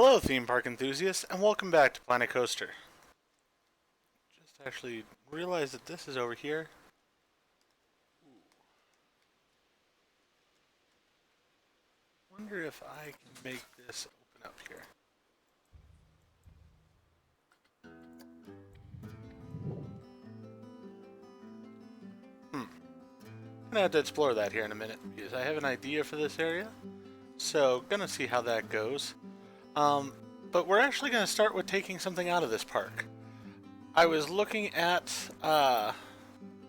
Hello, theme park enthusiasts, and welcome back to Planet Coaster. Just actually realized that this is over here. Wonder if I can make this open up here. I'm gonna have to explore that here in a minute because I have an idea for this area. So, gonna see how that goes. But we're actually gonna start with taking something out of this park. I was looking at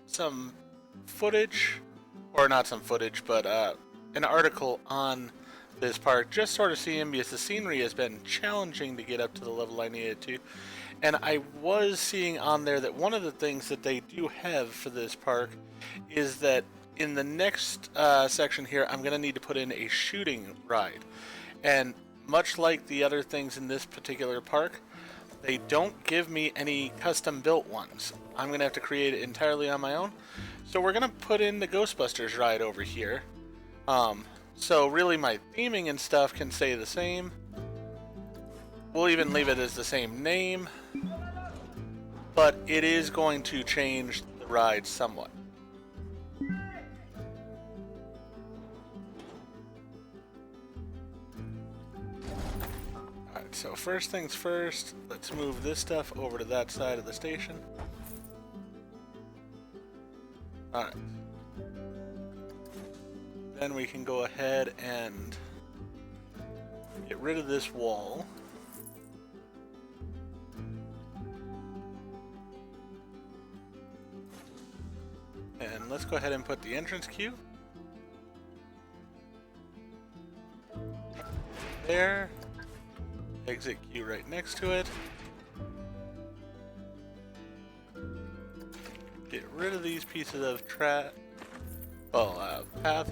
some footage, or not some footage, but an article on this park, just sort of seeing because the scenery has been challenging to get up to the level I needed to. And I was seeing on there that one of the things that they do have for this park is that in the next section here, I'm going to need to put in a shooting ride. And much like the other things in this particular park, they don't give me any custom built ones. I'm going to have to create it entirely on my own. So we're going to put in the Ghostbusters ride over here. So really my theming and stuff can stay the same. We'll even leave it as the same name. But it is going to change the ride somewhat. Alright, so first things first, let's move this stuff over to that side of the station. Alright. Then we can go ahead and get rid of this wall. And let's go ahead and put the entrance queue there. Exit queue right next to it. Get rid of these pieces of path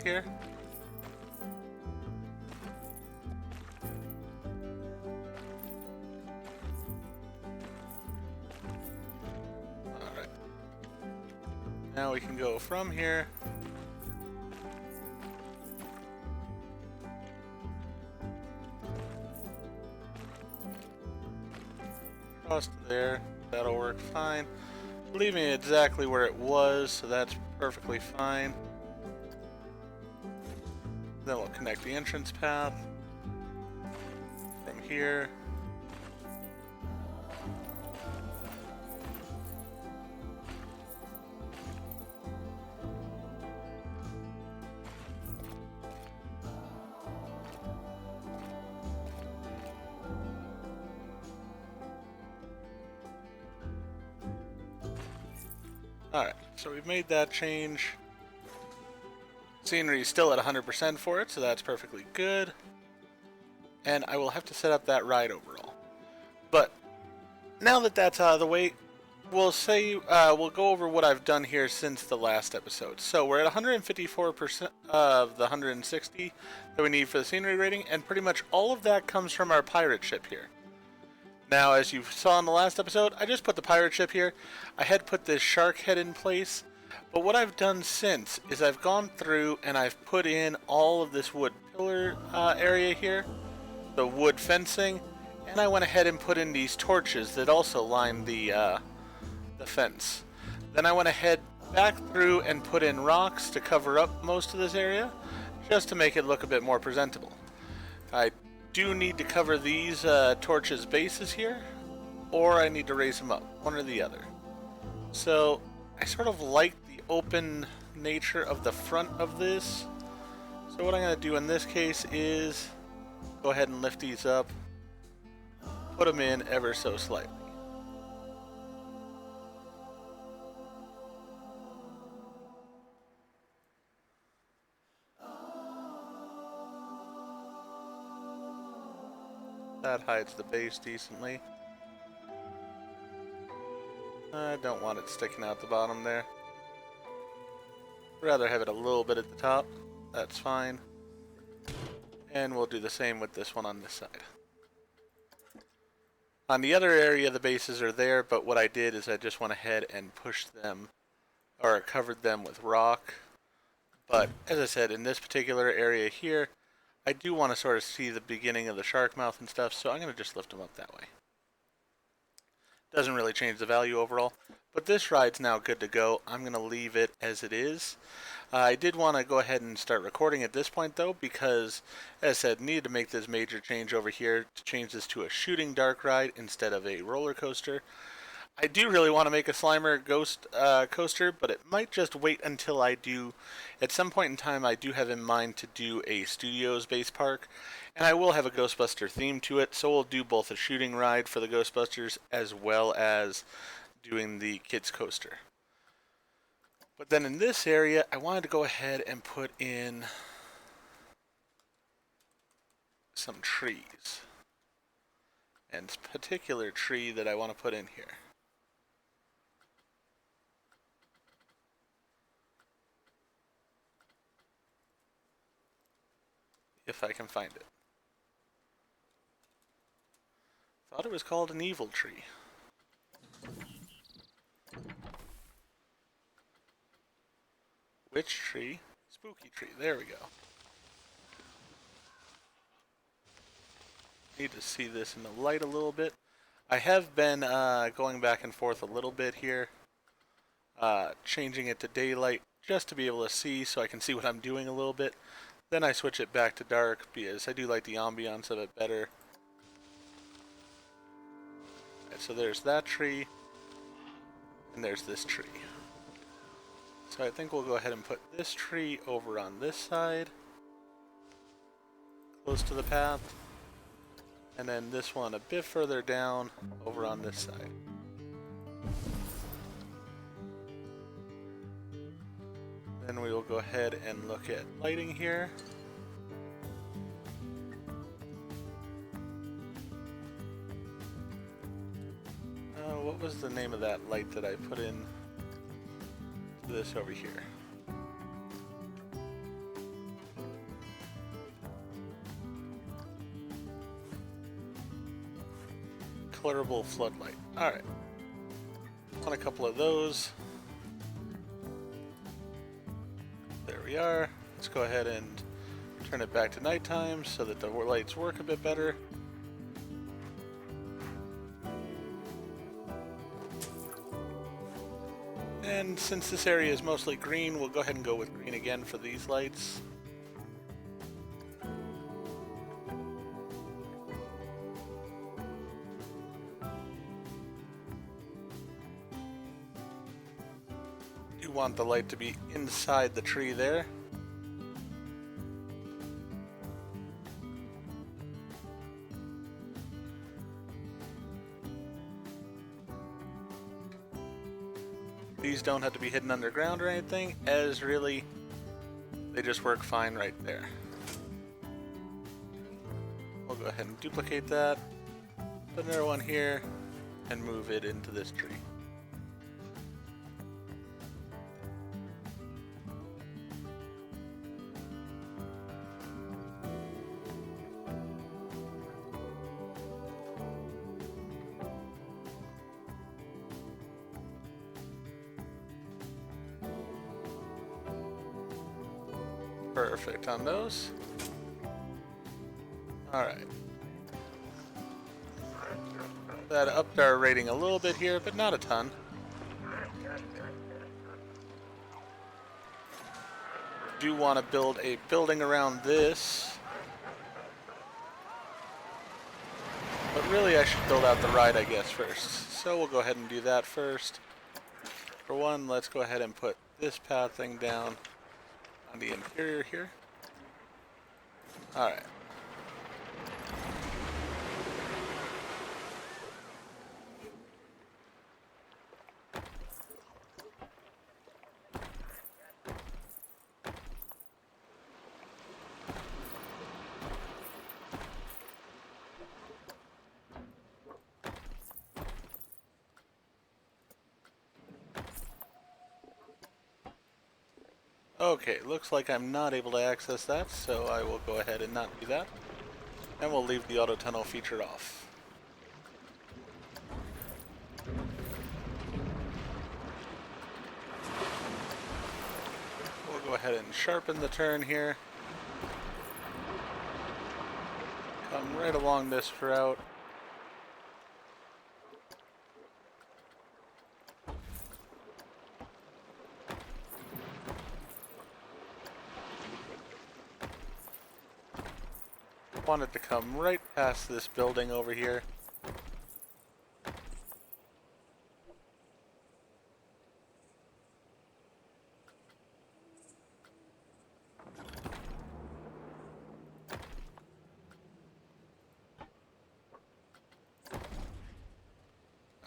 here. Alright. Now we can go from here. Across to there. That'll work fine. Leaving it exactly where it was, so that's perfectly fine. Then we'll connect the entrance path from here. Alright, so we've made that change. Scenery is still at 100% for it, so that's perfectly good. And I will have to set up that ride overall. But now that that's out of the way, we'll go over what I've done here since the last episode. So we're at 154% of the 160 that we need for the scenery rating, and pretty much all of that comes from our pirate ship here. Now, as you saw in the last episode, I just put the pirate ship here. I had put this shark head in place. But what I've done since is I've gone through and I've put in all of this wood pillar area here, the wood fencing, and I went ahead and put in these torches that also line the fence. Then I went ahead back through and put in rocks to cover up most of this area, just to make it look a bit more presentable. I do need to cover these torches bases here, or I need to raise them up, one or the other. So I sort of like the open nature of the front of this. So what I'm going to do in this case is go ahead and lift these up, put them in ever so slightly. That hides the base decently. I don't want it sticking out the bottom there. Rather have it a little bit at the top. That's fine. And we'll do the same with this one on this side. On the other area, the bases are there, but what I did is I just went ahead and pushed them, or covered them with rock. But as I said, in this particular area here, I do want to sort of see the beginning of the shark mouth and stuff, so I'm going to just lift them up that way. Doesn't really change the value overall, but this ride's now good to go. I'm going to leave it as it is. I did want to go ahead and start recording at this point though, because as I said, needed to make this major change over here to change this to a shooting dark ride instead of a roller coaster. I do really want to make a Slimer Ghost coaster, but it might just wait until I do. At some point in time, I do have in mind to do a Studios-based park, and I will have a Ghostbuster theme to it, so we'll do both a shooting ride for the Ghostbusters as well as doing the kids coaster. But then in this area, I wanted to go ahead and put in some trees. And this particular tree that I want to put in here. If I can find it. Thought it was called an evil tree. Witch tree? Spooky tree. There we go. Need to see this in the light a little bit. I have been going back and forth a little bit here. Changing it to daylight just to be able to see so I can see what I'm doing a little bit. Then I switch it back to dark because I do like the ambiance of it better. Right, so there's that tree. And there's this tree. So I think we'll go ahead and put this tree over on this side. Close to the path. And then this one a bit further down over on this side. Then we will go ahead and look at lighting here. What was the name of that light that I put in to this over here? Colorable floodlight. Alright. Want a couple of those. There we are. Let's go ahead and turn it back to nighttime so that the lights work a bit better. And since this area is mostly green, we'll go ahead and go with green again for these lights. You want the light to be inside the tree there. These don't have to be hidden underground or anything, as really, they just work fine right there. We'll go ahead and duplicate that, put another one here, and move it into this tree. Perfect on those. Alright. That upped our rating a little bit here, but not a ton. Do want to build a building around this. But really I should build out the ride, I guess, first. So we'll go ahead and do that first. For one, let's go ahead and put this path thing down on the interior here. Alright. Okay, looks like I'm not able to access that, so I will go ahead and not do that. And we'll leave the auto tunnel feature off. We'll go ahead and sharpen the turn here. Come right along this route. Wanted to come right past this building over here.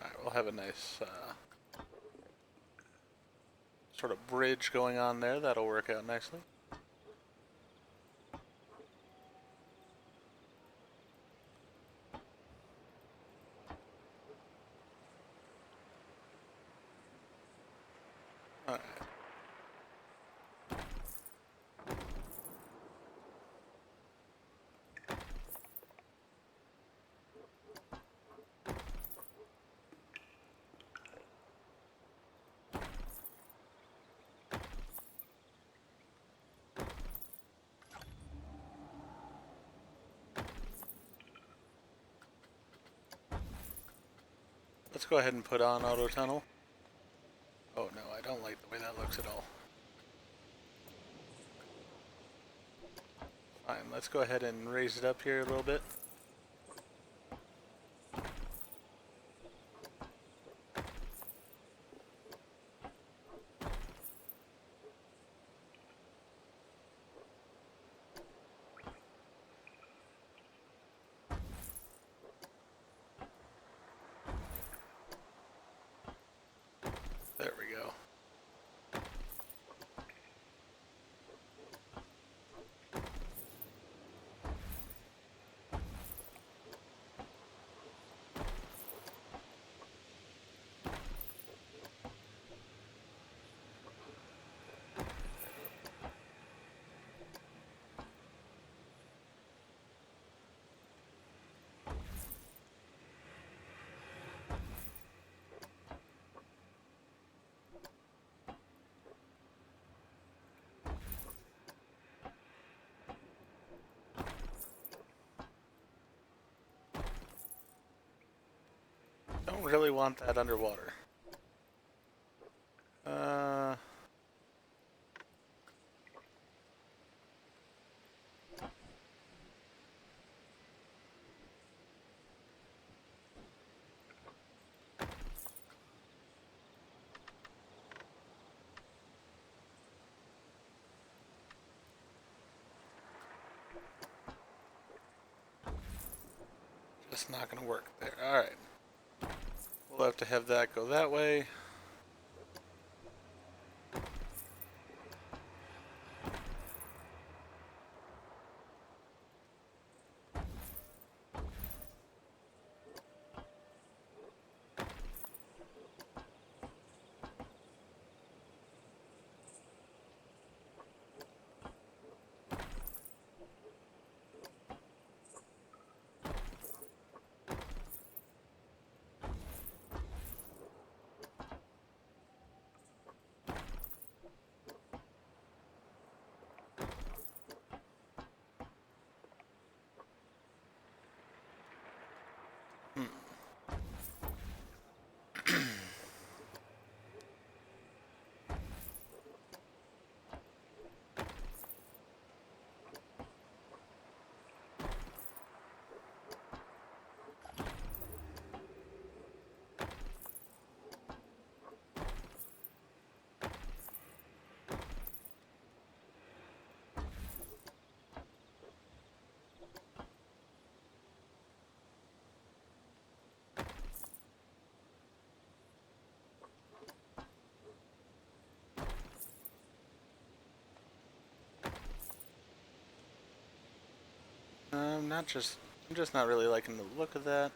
Alright, we'll have a nice sort of bridge going on there. That'll work out nicely. Alright. Let's go ahead and put on auto tunnel. Oh no, I don't like the way that looks at all. Fine, let's go ahead and raise it up here a little bit. There we go. Don't really want that underwater. Just not gonna work there. Alright. We'll have to have that go that way. I'm just not really liking the look of that.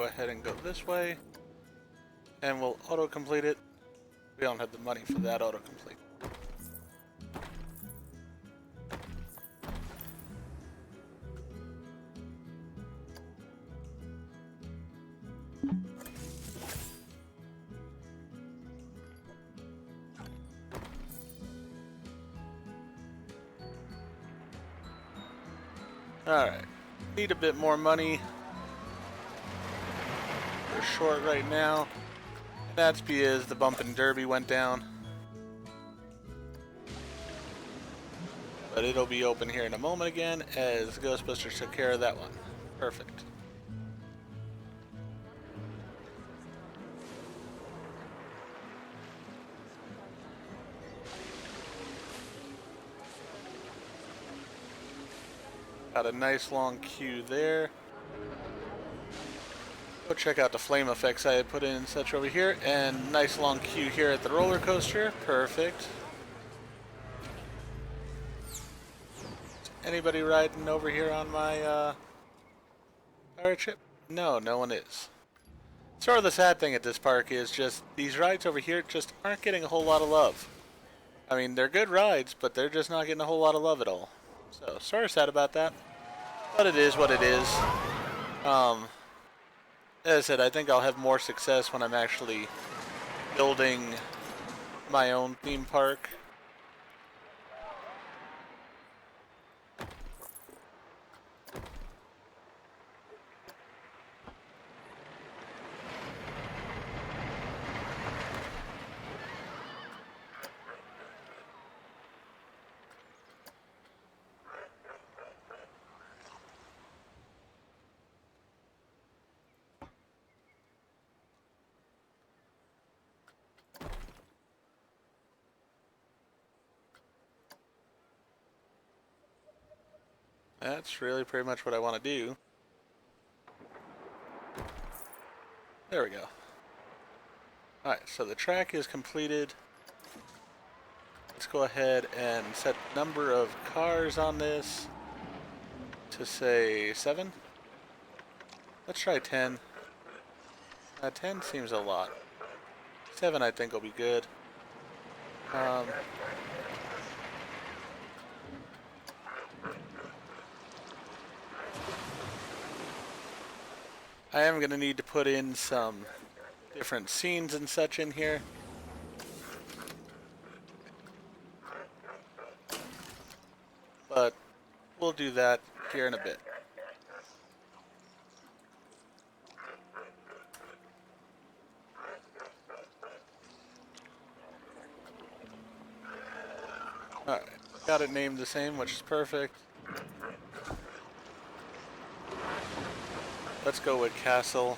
go ahead and go this way. And we'll auto-complete it. We don't have the money for that auto-complete. Alright. Need a bit more money. We're short right now. That's because the bump and derby went down. But it'll be open here in a moment again, as Ghostbusters took care of that one. Perfect. Got a nice long queue there. Go check out the flame effects I had put in and such over here, and nice long queue here at the roller coaster. Perfect. Anybody riding over here on my pirate ship? No, no one is. Sort of the sad thing at this park is just these rides over here just aren't getting a whole lot of love. I mean, they're good rides, but they're just not getting a whole lot of love at all. So, sort of sad about that. But it is what it is. As I said, I think I'll have more success when I'm actually building my own theme park. That's really pretty much what I want to do. There we go. Alright, so the track is completed. Let's go ahead and set number of cars on this to say 7. Let's try 10. 10 seems a lot. 7 I think will be good. I am going to need to put in some different scenes and such in here. But we'll do that here in a bit. Alright, got it named the same, which is perfect. Let's go with Castle.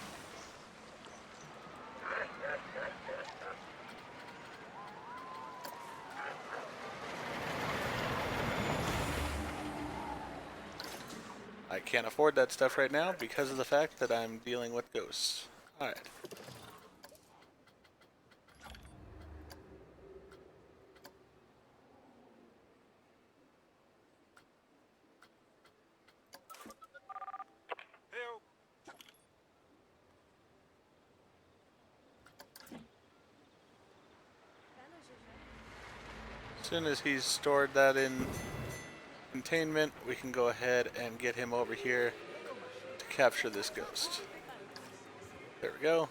I can't afford that stuff right now because of the fact that I'm dealing with ghosts. Alright. As soon as he's stored that in containment, we can go ahead and get him over here to capture this ghost. There we go.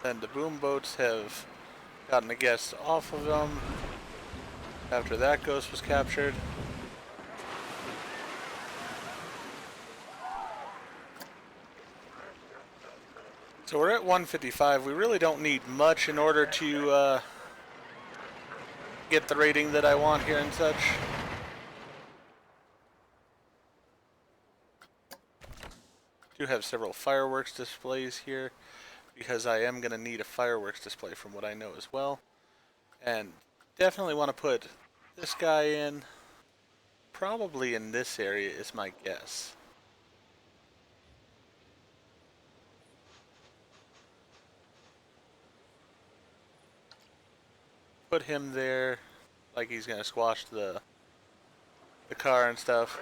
Then the boom boats have gotten the guests off of them after that ghost was captured. So we're at 155. We really don't need much in order to get the rating that I want here and such. Do have several fireworks displays here because I am going to need a fireworks display from what I know as well. And definitely want to put this guy in. Probably in this area is my guess. Put him there like he's gonna squash the car and stuff.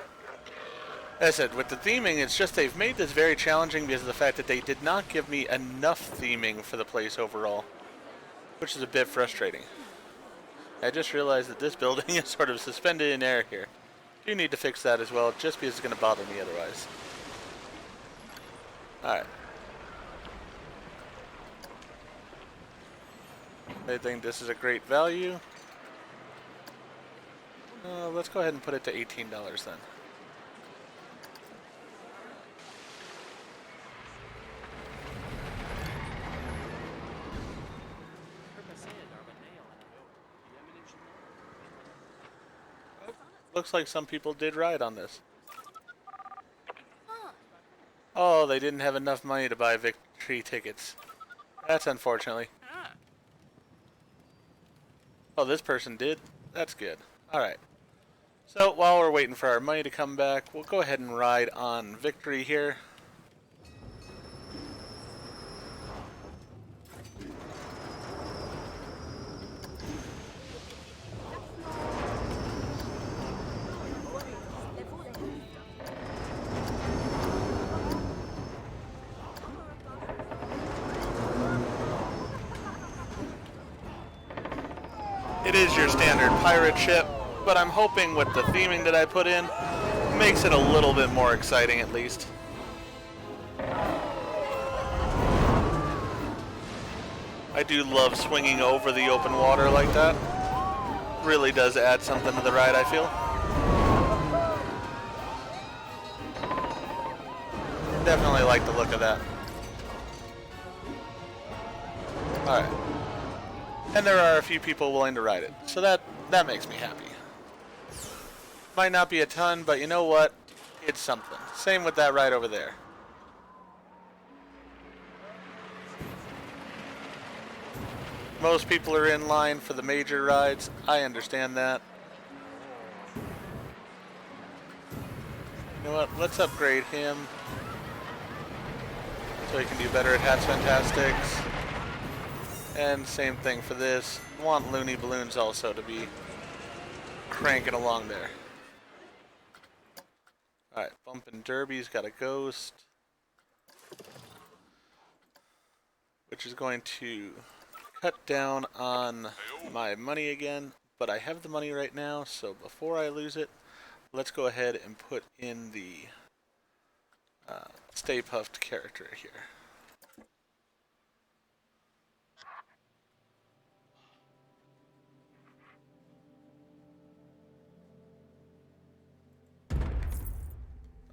As I said, with the theming, it's just they've made this very challenging because of the fact that they did not give me enough theming for the place overall, which is a bit frustrating. I just realized that this building is sort of suspended in air here. Do need to fix that as well, just because it's going to bother me otherwise. Alright. I think this is a great value. Let's go ahead and put it to $18 then. Looks like some people did ride on this. Oh, they didn't have enough money to buy victory tickets. That's unfortunately. Oh, this person did? That's good. Alright. So, while we're waiting for our money to come back, we'll go ahead and ride on victory here. It is your standard pirate ship, but I'm hoping with the theming that I put in, makes it a little bit more exciting at least. I do love swinging over the open water like that. Really does add something to the ride, I feel. Definitely like the look of that. Alright. And there are a few people willing to ride it, so that makes me happy. Might not be a ton, but you know what? It's something. Same with that ride over there. Most people are in line for the major rides. I understand that. You know what? Let's upgrade him so he can do better at Hats Fantastics. And same thing for this. Want Looney Balloons also to be cranking along there. Alright, Bumpin' Derby's got a ghost, which is going to cut down on my money again, but I have the money right now, so before I lose it, let's go ahead and put in the Stay Puft character here.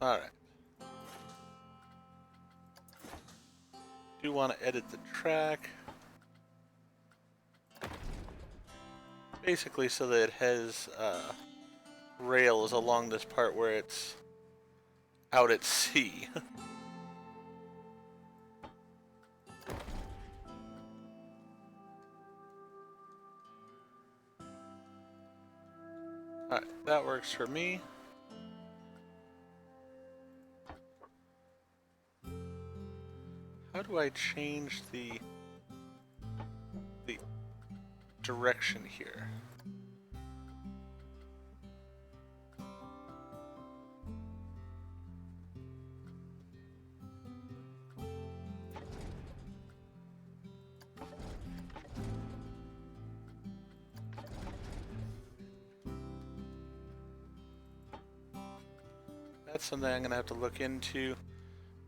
Alright. Do want to edit the track. Basically so that it has rails along this part where it's out at sea. Alright, that works for me. How do I change the direction here? That's something I'm going to have to look into.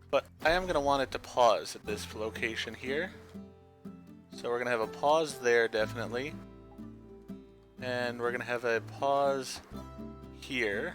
But I am going to want it to pause at this location here. So we're going to have a pause there, definitely. And we're going to have a pause here.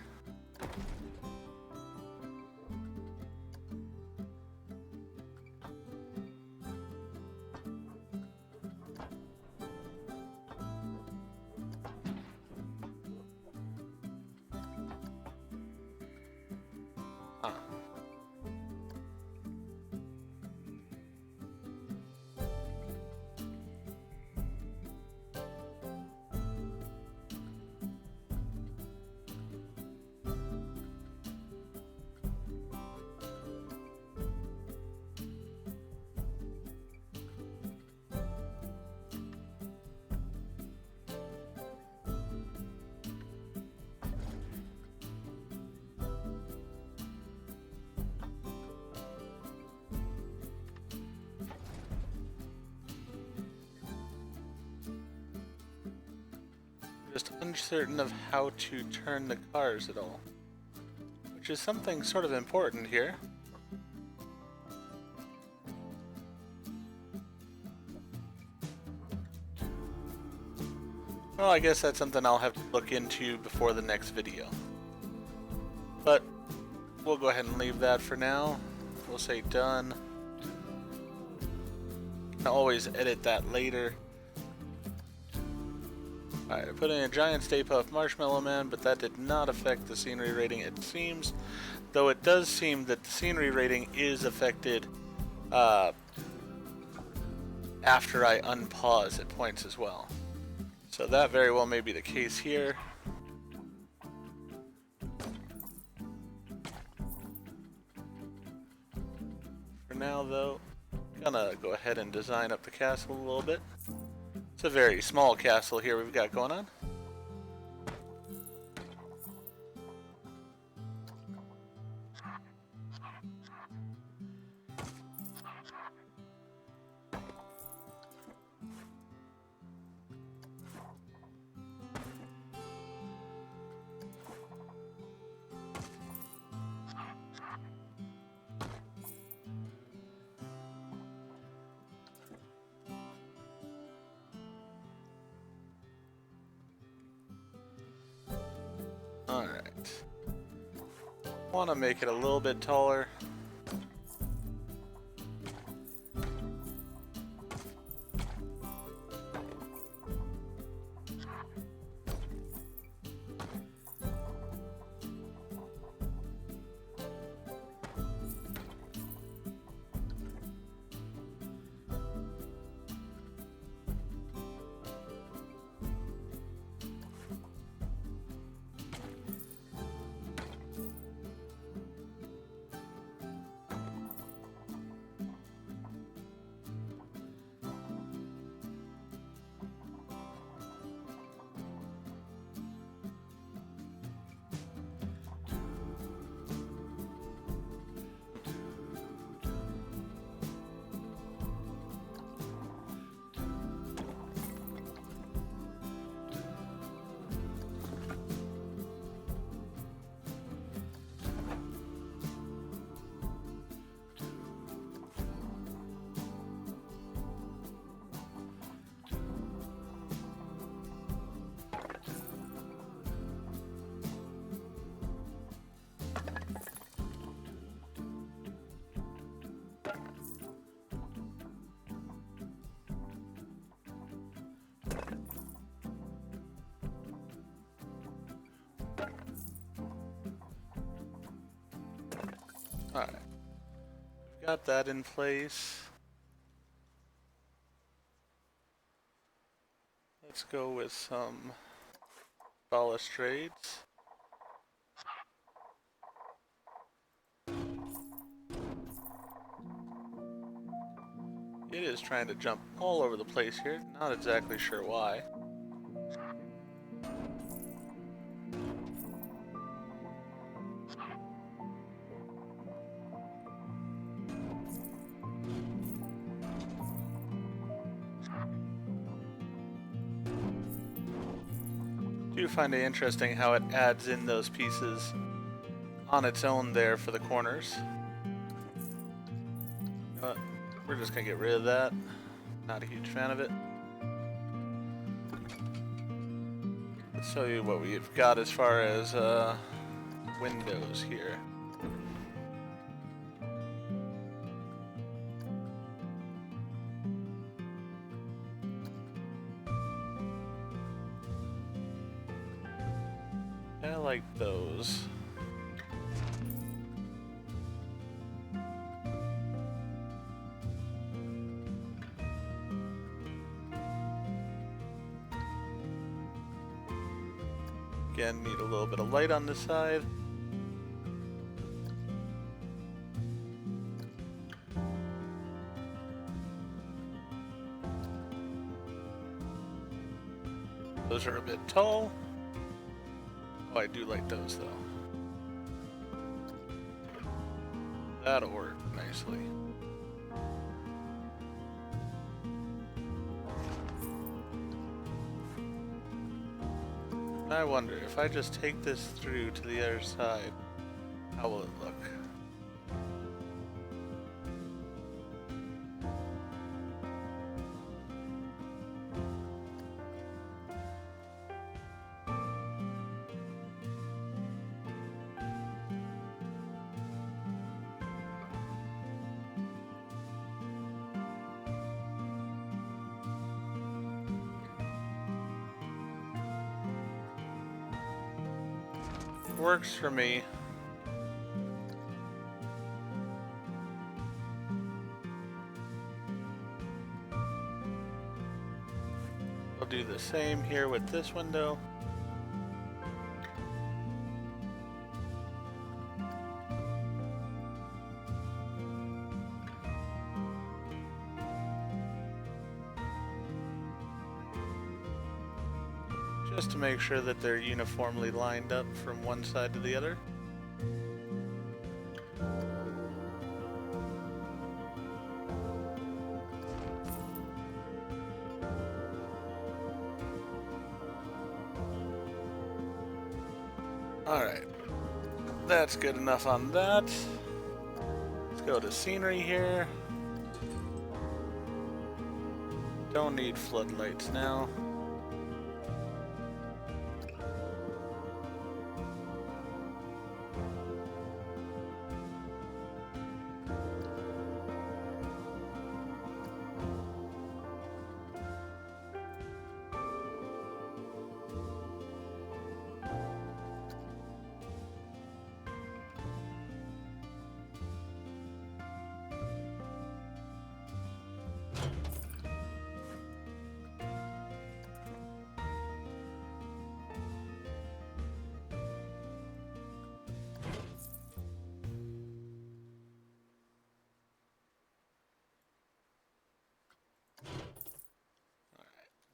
just uncertain of how to turn the cars at all, which is something sort of important here. Well, I guess that's something I'll have to look into before the next video. But we'll go ahead and leave that for now. We'll say done. Can always edit that later. Alright, I put in a giant Stay Puft Marshmallow Man, but that did not affect the scenery rating, it seems. Though it does seem that the scenery rating is affected after I unpause at points as well. So that very well may be the case here. For now though, I'm gonna go ahead and design up the castle a little bit. It's a very small castle here we've got going on. Alright. Want to make it a little bit taller. Alright, we've got that in place. Let's go with some balustrades. It is trying to jump all over the place here, not exactly sure why. I do find it interesting how it adds in those pieces on its own there for the corners. We're just gonna get rid of that. Not a huge fan of it. Let's show you what we've got as far as windows here. I like those. Again, need a little bit of light on this side. Those are a bit tall. Oh, I do like those though. That'll work nicely. I wonder if I just take this through to the other side, how will it look? Works for me. We'll do the same here with this window. Just to make sure that they're uniformly lined up from one side to the other. Alright, that's good enough on that. Let's go to scenery here. Don't need floodlights now.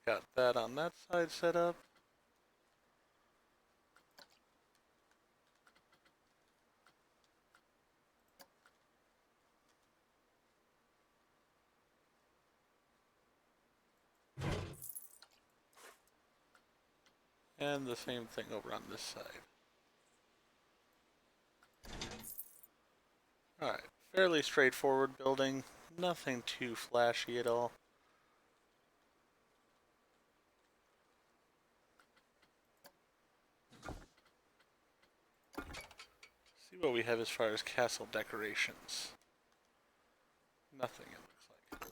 Got that on that side set up. And the same thing over on this side. Alright, fairly straightforward building. Nothing too flashy at all. See what we have as far as castle decorations. Nothing, it looks like.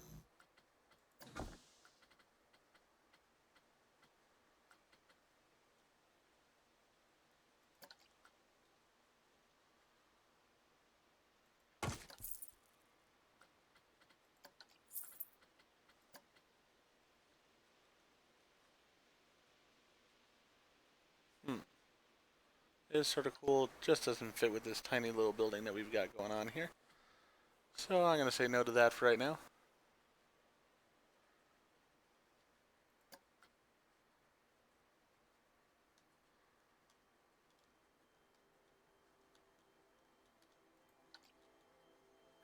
It is sort of cool, just doesn't fit with this tiny little building that we've got going on here. So I'm going to say no to that for right now.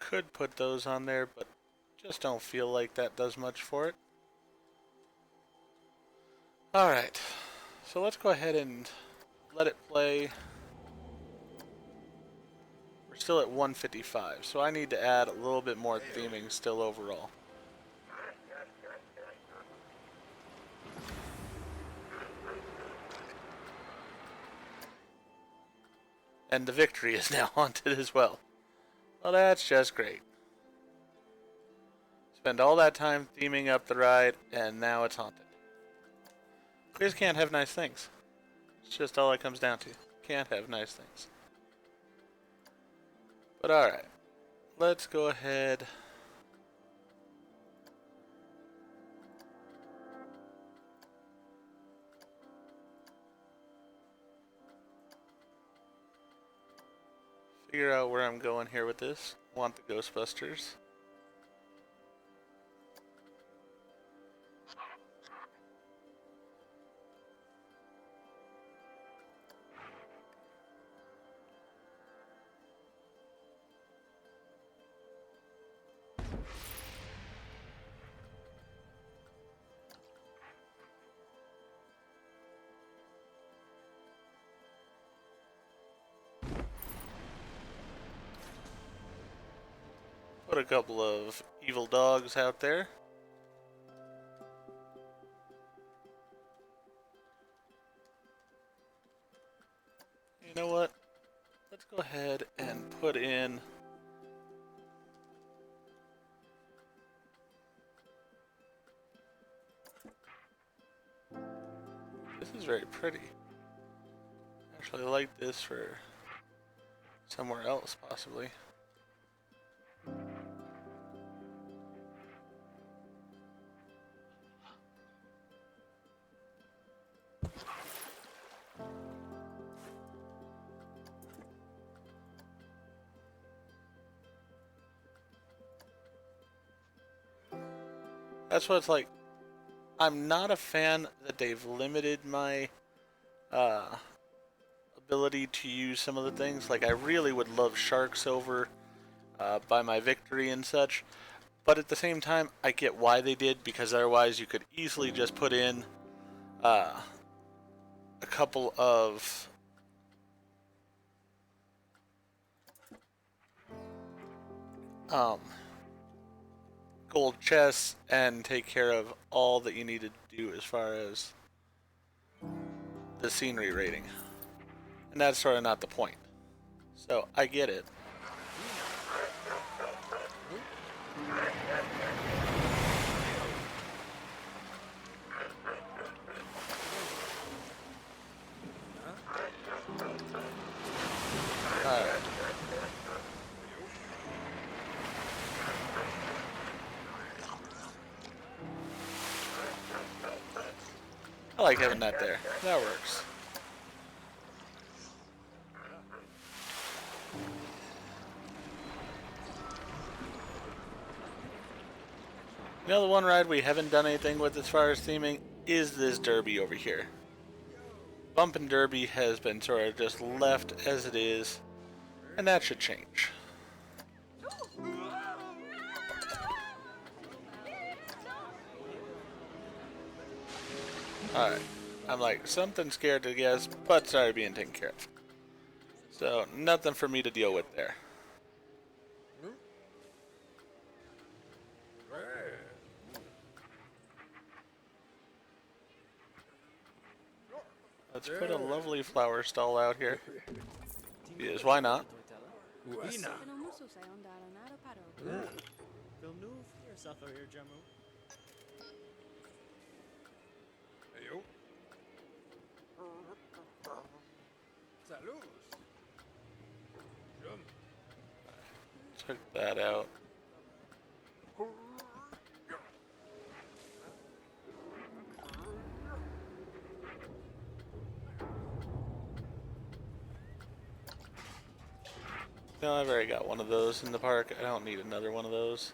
Could put those on there, but just don't feel like that does much for it. Alright, so let's go ahead and let it play. We're still at 155, so I need to add a little bit more theming still overall. And the victory is now haunted as well. Well, that's just great. Spend all that time theming up the ride, and now it's haunted. We just can't have nice things. It's just all it comes down to. Can't have nice things. But alright. Let's go ahead. Figure out where I'm going here with this. Want the Ghostbusters. put a couple of evil dogs out there. You know what? Let's go ahead and put in this is very pretty. Actually, I like this for somewhere else, possibly. That's what it's like. I'm not a fan that they've limited my ability to use some of the things. Like, I really would love sharks over by my victory and such. But at the same time, I get why they did, because otherwise you could easily just put in a couple of gold chests and take care of all that you needed to do as far as the scenery rating. And that's sort of not the point. So I get it. Alright. I like having that there. That works. You know, the one ride we haven't done anything with as far as theming is this derby over here. Bump and Derby has been sort of just left as it is, and that should change. Alright, I'm like something scared to guess, but sorry being taken care of. So, nothing for me to deal with there. Let's put a lovely flower stall out here. Yes, why not? Check that out. No, I've already got one of those in the park. I don't need another one of those.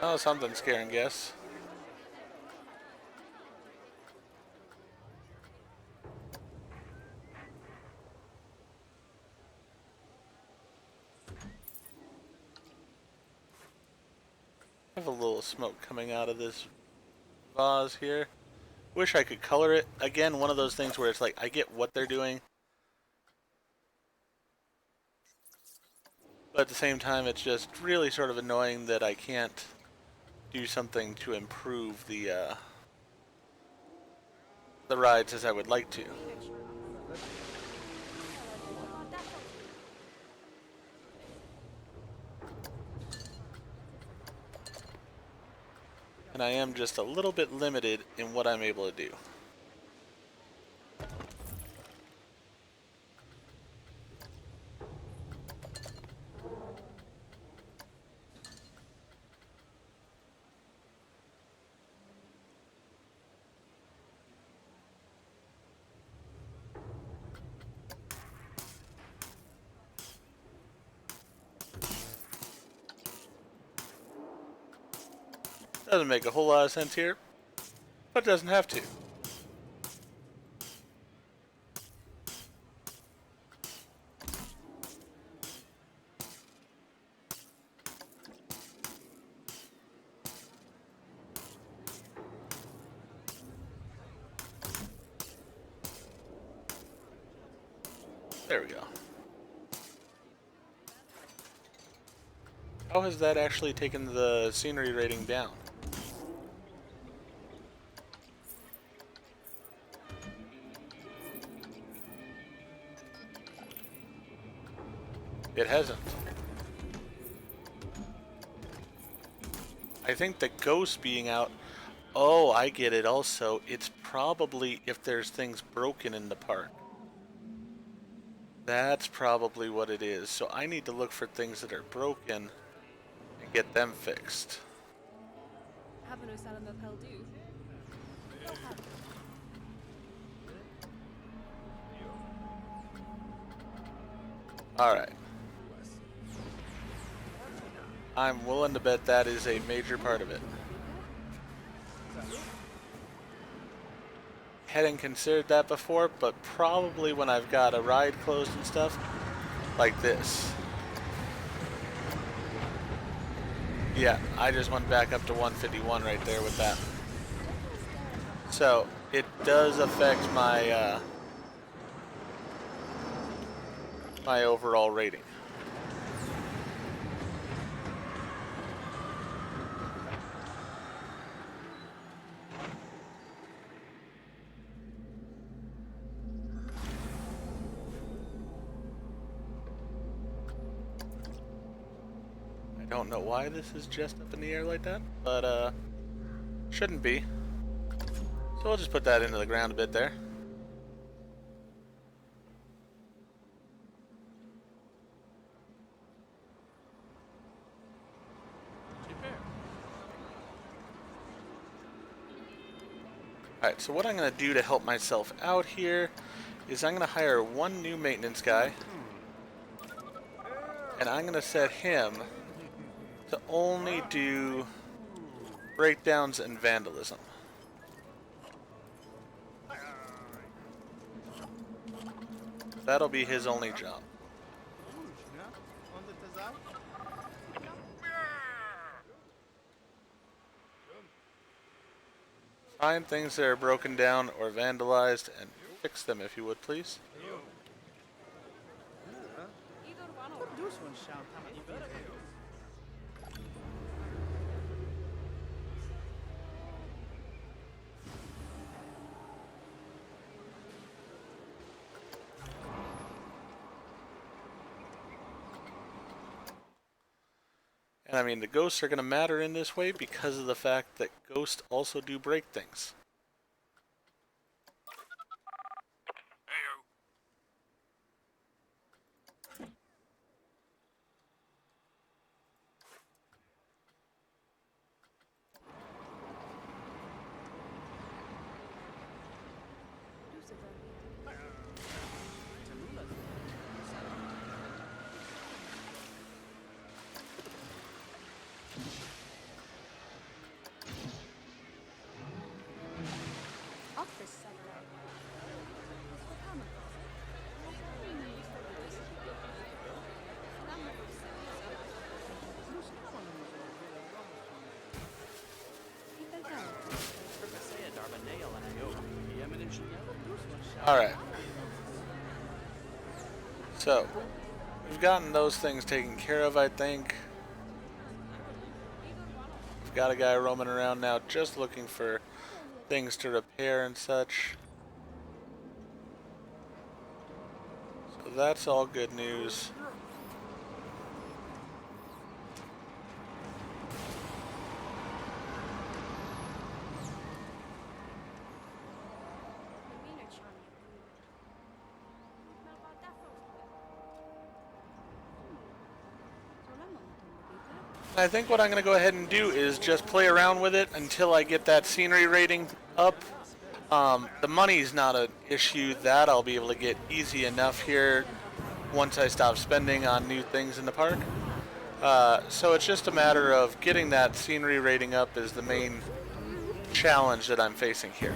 Oh, something scaring guess. I have a little smoke coming out of this vase here. Wish I could color it. Again, one of those things where it's like, I get what they're doing, but at the same time, it's just really sort of annoying that I can't do something to improve the rides as I would like to. And I am just a little bit limited in what I'm able to do. Doesn't make a whole lot of sense here, but it doesn't have to. There we go. How has that actually taken the scenery rating down? It hasn't. I think the ghost being out... Oh, I get it also. It's probably if there's things broken in the park. That's probably what it is. So I need to look for things that are broken and get them fixed. Alright. I'm willing to bet that is a major part of it. Hadn't considered that before, but probably when I've got a ride closed and stuff like this. Yeah, I just went back up to 151 right there with that. So it does affect my my overall rating. I don't know why this is just up in the air like that, but shouldn't be. So we'll just put that into the ground a bit there. Alright, so what I'm going to do to help myself out here is I'm going to hire one new maintenance guy, and I'm going to set him to only do breakdowns and vandalism. That'll be his only job. Find things that are broken down or vandalized and fix them if you would, please. And I mean, the ghosts are going to matter in this way because of the fact that ghosts also do break things. Alright. So, we've gotten those things taken care of, I think. We've got a guy roaming around now just looking for things to repair and such. So that's all good news. I think what I'm going to go ahead and do is just play around with it until I get that scenery rating up. The money's not an issue. That I'll be able to get easy enough here once I stop spending on new things in the park. So it's just a matter of getting that scenery rating up is the main challenge that I'm facing here.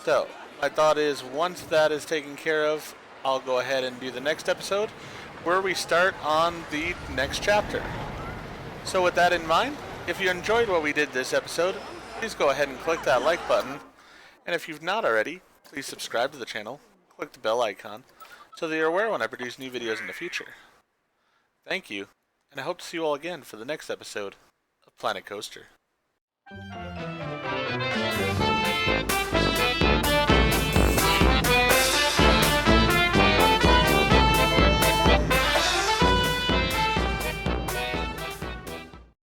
So my thought is once that is taken care of, I'll go ahead and do the next episode where we start on the next chapter. So with that in mind, if you enjoyed what we did this episode, please go ahead and click that like button. And if you've not already, please subscribe to the channel, click the bell icon, so that you're aware when I produce new videos in the future. Thank you, and I hope to see you all again for the next episode of Planet Coaster.